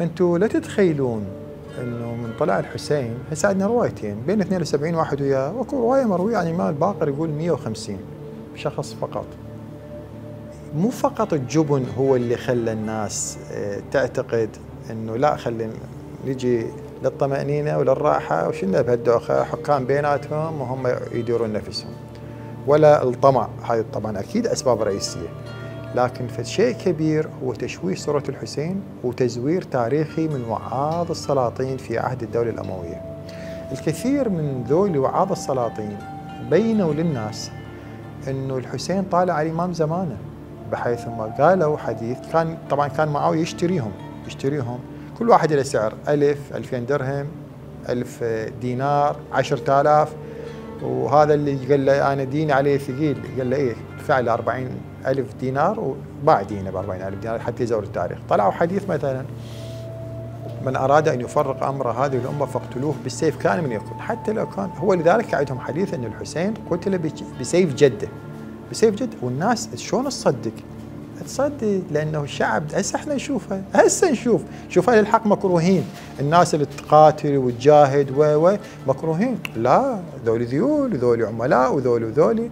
انتم لا تتخيلون انه من طلع الحسين، هسه عندنا روايتين بين 72 واحد وياه، واكو روايه مرويه عن الامام الباقر يقول 150 شخص فقط. مو فقط الجبن هو اللي خلى الناس تعتقد انه لا خلينا نجي للطمأنينة وللراحة وشلنا بهالدوخة حكام بيناتهم وهم يديرون نفسهم، ولا الطمع، هاي طبعا اكيد اسباب رئيسية، لكن فشيء كبير هو تشويه صورة الحسين وتزوير تاريخي من وعاظ السلاطين في عهد الدولة الأموية. الكثير من ذول وعاظ السلاطين بينوا للناس انه الحسين طالع على الامام زمانه، بحيث ما قالوا حديث كان طبعا كان معاوية يشتريهم كل واحد له سعر 1000 2000 درهم 1000 دينار 10000، وهذا اللي قال له انا ديني عليه ثقيل قال له ايه ادفع له 40,000 دينار وباع دينه ب 40,000 دينار حتى يزور التاريخ. طلعوا حديث مثلا من اراد ان يفرق امر هذه الامه فاقتلوه بالسيف كان من يكون، حتى لو كان هو. لذلك عندهم حديث ان الحسين قتل بسيف جده، بسيف جده، والناس شلون تصدق لانه الشعب هسه احنا نشوفها، شوف اهل الحق مكروهين، الناس اللي تقاتل وتجاهد و مكروهين، لا ذولي ذيول وذولي عملاء وذولي